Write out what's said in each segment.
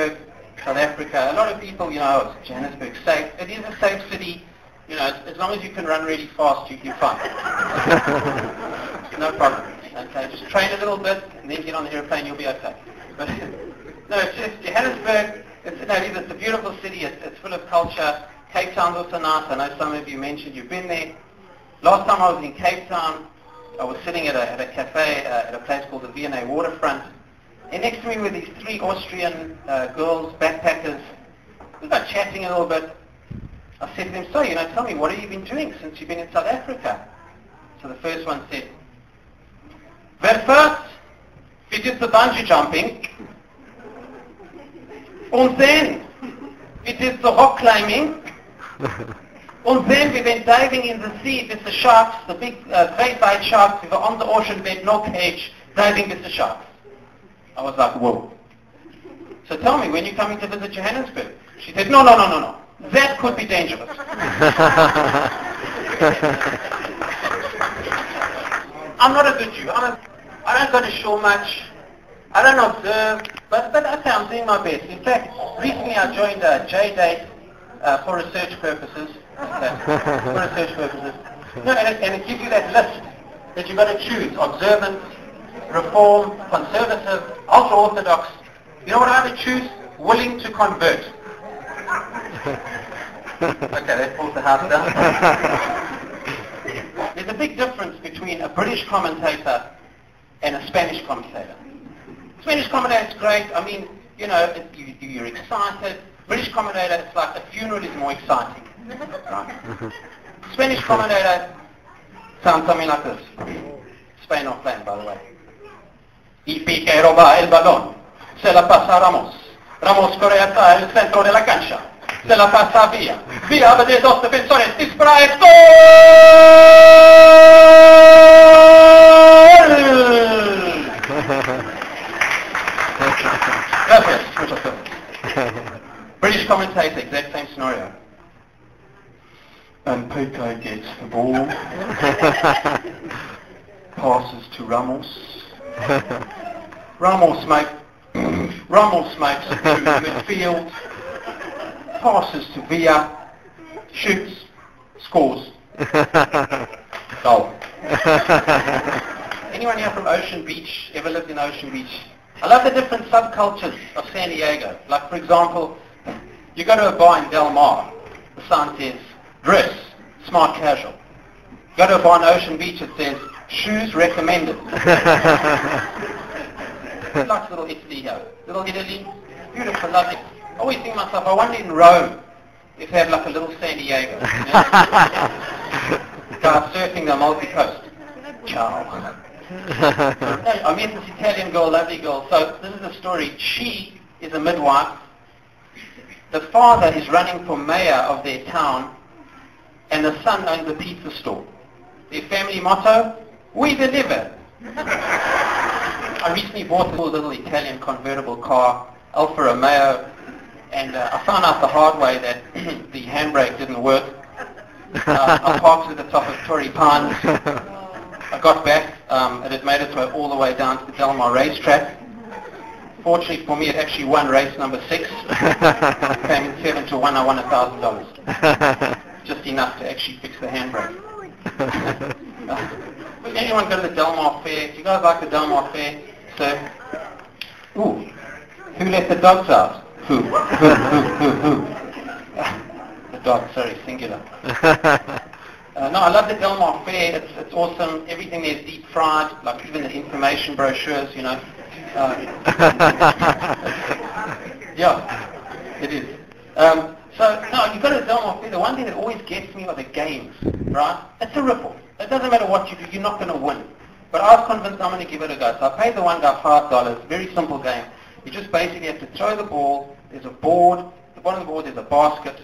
Johannesburg, South Africa. A lot of people, oh, it's Johannesburg safe. It is a safe city. As long as you can run really fast, you're fine. No problem. Okay, just train a little bit and then get on the airplane, you'll be okay. But no, it's just Johannesburg. It's a beautiful city. It's full of culture. Cape Town's also nice. I know some of you mentioned you've been there. Last time I was in Cape Town, I was sitting at a cafe at a place called the V&A Waterfront. And next to me were these 3 Austrian girls, backpackers. We got chatting a little bit. I said to them, so, tell me, what have you been doing since you've been in South Africa? So the first one said, well, first, we did the bungee jumping. And then, we did the rock climbing. And then we went diving in the sea with the sharks, the big great white sharks. We were on the ocean bed, no cage, diving with the sharks. I was like, whoa. So tell me, when you're coming to visit Johannesburg? She said, no. That could be dangerous. I'm not a good Jew. I don't go to shul much. I don't observe. But okay, I'm doing my best. In fact, recently I joined J-Date for research purposes. Okay, for research purposes. No, and it gives you that list that you've got to choose. Observant, Reform, Conservative, Ultra-Orthodox. You know what I would choose? Willing to convert. Okay, that pulls the house down. There's a big difference between a British commentator and a Spanish commentator. Spanish commentator is great. I mean, you're excited. British commentator, it's like a funeral is more exciting. Right? Spanish commentator sounds something like this. Spain off plan, by the way. Y pique roba el balón. Se la pasa a Ramos. Ramos corre hasta el centro de la cancha. Se la pasa via. Via vede dos defensores. Dispara el gol! Gracias. Muchas gracias. British commentator, exact same scenario. And Piqué gets the ball. Passes to Ramos. Ramos makes it to midfield. Passes to Villa. Shoots. Scores. Goal. Anyone here from Ocean Beach? Ever lived in Ocean Beach? I love the different subcultures of San Diego. Like, for example, you go to a bar in Del Mar. The sign says, dress, smart casual. You go to a bar in Ocean Beach, it says, shoes recommended. It's like little Italy here. Little Italy, beautiful, lovely. I always think to myself, I wonder in Rome if they had like a little San Diego. Guys surfing the Amalfi Coast. Ciao. I met this Italian girl, lovely girl. So this is the story. She is a midwife. The father is running for mayor of their town, and the son owns a pizza store. Their family motto, we deliver. I recently bought a little Italian convertible car, Alfa Romeo, and I found out the hard way that the handbrake didn't work. I parked at the top of Torrey Pines. I got back, and it made its way all the way down to the Del Mar racetrack. Fortunately for me, it actually won race number 6. Came in 7 to 1, I won $1,000. Just enough to actually fix the handbrake. Would anyone go to the Del Mar Fair? Do you guys like the Del Mar Fair? So, ooh, who let the dogs out? Who? The dog, sorry, singular. No, I love the Del Mar Fair. It's awesome. Everything there is deep fried, like even the information brochures, you know. Yeah, it is. So, no, you've got to Del Mar Fair. The one thing that always gets me are the games, right? It's a ripple. It doesn't matter what you do, you're not going to win. But I was convinced I'm going to give it a go. So I paid the one guy $5. Very simple game. You just basically have to throw the ball. There's a board. At the bottom of the board there's a basket.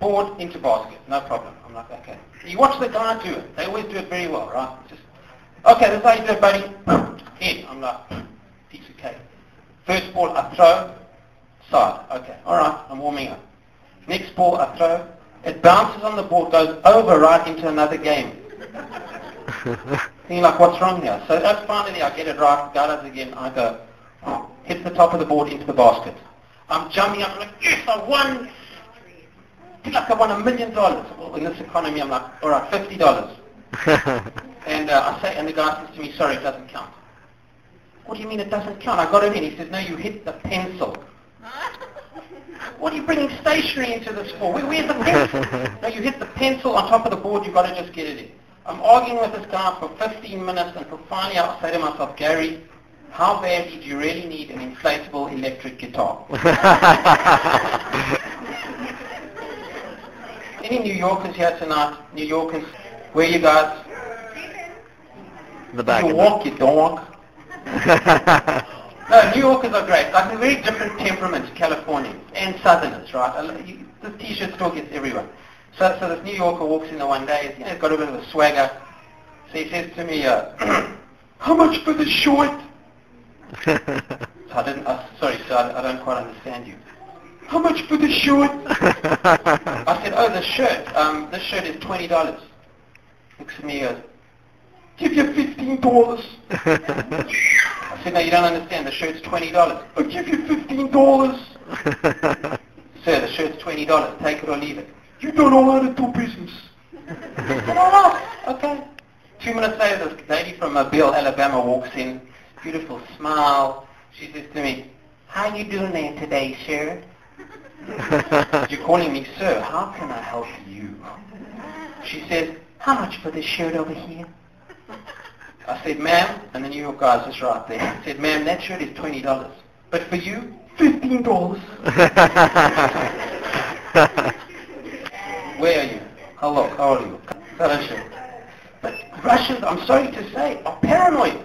Board into basket. No problem. I'm like, okay. You watch the guy do it. They always do it very well, right? Just, okay, this is how you do it, buddy. Head. I'm like, piece of cake. First ball I throw. Side. Okay. All right. I'm warming up. Next ball I throw. It bounces on the board, goes over right into another game. Thinking like, what's wrong here? So finally I get it right, go does again, I go, hits the top of the board into the basket. I'm jumping up, I'm like, yes, I won. I feel like I won $1 million. Well, in this economy, I'm like, all right, $50. And I say, and the guy says to me, sorry, it doesn't count. What do you mean it doesn't count? I got it in. He says, no, you hit the pencil. What are you bringing stationery into this for? Where's the pencil? No, you hit the pencil on top of the board, you've got to just get it in. I'm arguing with this guy for 15 minutes until finally I say to myself, Gary, how badly do you really need an inflatable electric guitar? Any New Yorkers here tonight? New Yorkers, where are you guys? The back. You walk your dog. No, New Yorkers are great. Like, they're very different temperaments, Californians and Southerners, right? This T-shirt still gets everyone. So this New Yorker walks in the one day, he's got a bit of a swagger. So he says to me, how much for the short? So I don't quite understand you. How much for the short? I said, oh, this shirt is $20. Looks at me, he goes, give you $15. I said, no, you don't understand. The shirt's $20. I'll give you $15. Sir, the shirt's $20. Take it or leave it. You don't know how to do business. I said, all right, okay. 2 minutes later, this lady from Mobile, Alabama walks in. Beautiful smile. She says to me, how you doing there today, sir? You're calling me sir. How can I help you? She says, how much for this shirt over here? I said, ma'am, and the New York guy's just right there. I said, ma'am, that shirt is $20. But for you, $15. Where are you? Hello, how are you? Russian. But Russians, I'm sorry to say, are paranoid.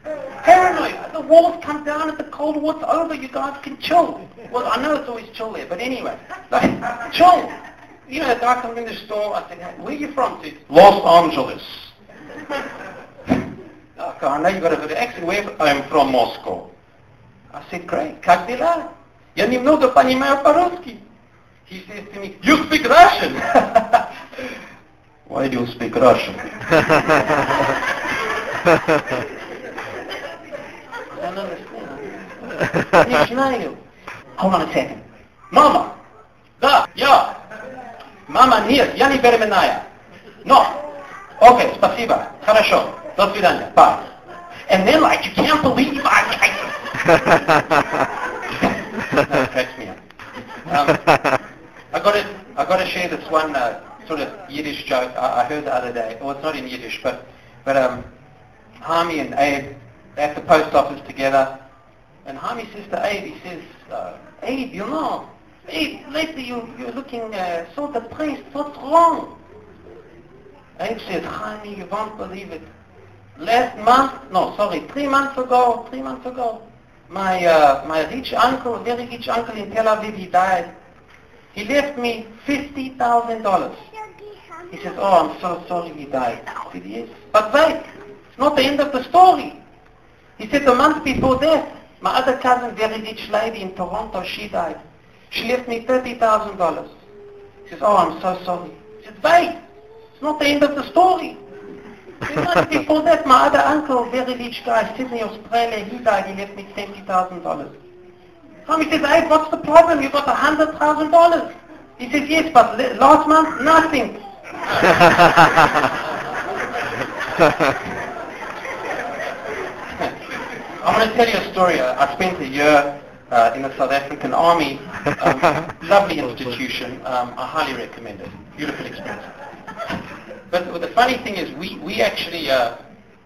Paranoid. The walls come down at the Cold War's over. You guys can chill. Well, I know it's always chill there, but anyway. Like, chill. You know, the guy comes in the store. I said, hey, where are you from? He said, Los Angeles. Okay, I know you got a bit of accent. Where? I'm from Moscow. I said, great. Как дела? Я немного понимаю по-русски. He says to me, you speak Russian. Why do you speak Russian? I don't understand. Не знаю. Hold on a second. Mama. Да, я. Мама, нет, я не беременная. No. Okay, спасибо. Хорошо. До свидания. Bye. And then, like, you can't believe that cracks me up. I got to share this one sort of Yiddish joke I heard the other day. Well, it's not in Yiddish, but Hami and Abe, they're at the post office together, and Hami says to Abe, he says, Abe, you know, Abe, lately you're looking so depressed. What's wrong? Abe says, Hami, you won't believe it. 3 months ago, my rich uncle, very rich uncle in Tel Aviv, he died. He left me $50,000. He says, oh, I'm so sorry he died. I said, yes. But wait, it's not the end of the story. He said, the month before that, my other cousin, very rich lady in Toronto, she died. She left me $30,000. He says, oh, I'm so sorry. He said, wait, it's not the end of the story. The month before that, my other uncle, very rich guy, Sydney, Australia, he died. He left me $20,000. Tommy says, hey, what's the problem? You got $100,000. He says, yes, but last month, nothing. I'm going to tell you a story. I spent a year in the South African Army. Lovely institution. I highly recommend it. Beautiful experience. But the funny thing is, we actually,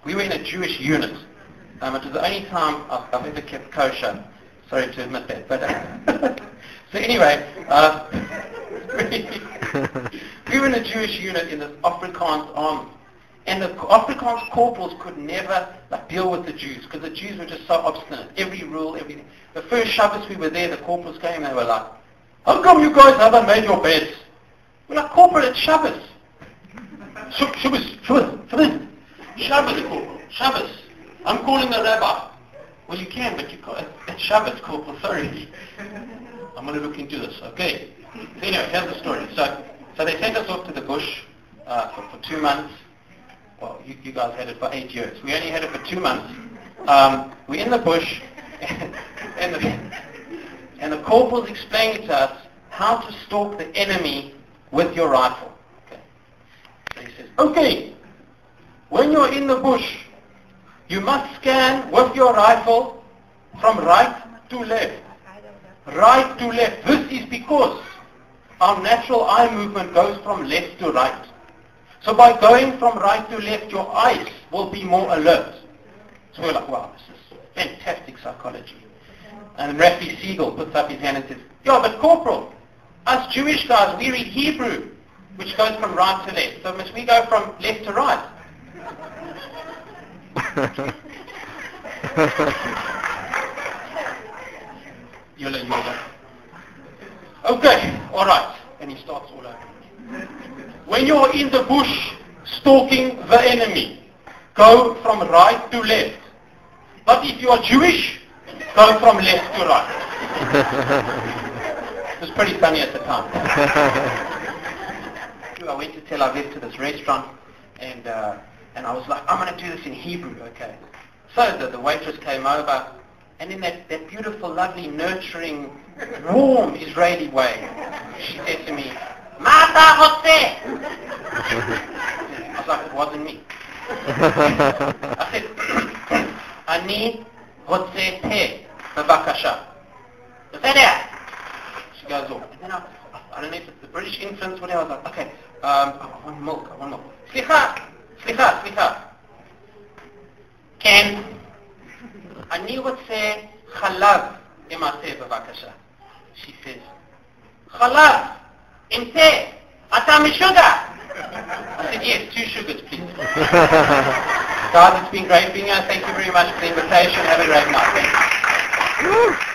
we were in a Jewish unit. It was the only time I've ever kept kosher. Sorry to admit that. But so anyway, we were in a Jewish unit in the Afrikaans army. And the Afrikaans corporals could never deal with the Jews, because the Jews were just so obstinate. Every rule, everything. The first Shabbos we were there, the corporals came and they were like, how come you guys haven't made your beds? We're like, corporal, it's Shabbos. Shabbos, corporal, Shabbos. I'm calling the rabbi. Well, you can, but you can't. It's Shabbos, corporal, sorry. I'm going to look into this, okay. So anyway, here's the story. So they sent us off to the bush for 2 months. Well, you guys had it for 8 years. We only had it for 2 months. We're in the bush, and the corporal's explaining to us how to stalk the enemy with your rifle. Okay. So he says, okay, when you're in the bush, you must scan with your rifle from right to left. Right to left. This is because our natural eye movement goes from left to right. So by going from right to left, your eyes will be more alert. So we're like, wow, this is fantastic psychology. And Rafi Siegel puts up his hand and says, yeah, but Corporal, us Jewish guys, we read Hebrew, which goes from right to left. So must we go from left to right? Yola. Okay, all right. And he starts all over. When you're in the bush stalking the enemy, go from right to left. But if you are Jewish, go from left to right. It was pretty funny at the time. I went to Tel Aviv to this restaurant, and I was like, I'm going to do this in Hebrew, okay. So the waitress came over, and in that beautiful, lovely, nurturing, warm Israeli way, she said to me, Mata Hotze! I was like, it wasn't me. I said, Ani Hotze Te, Bavakasha. She goes off. And then I don't know if it's the British influence, whatever. I was like, okay, I want milk. Slicha. Ken, אני רוצה חלב עם התה בבקשה. She says, חלב עם תה, אתה משוגע. I said, yes, 2 sugars, please. Guys, it's been great being here. Thank you very much for the invitation. Have a great night. Thank you.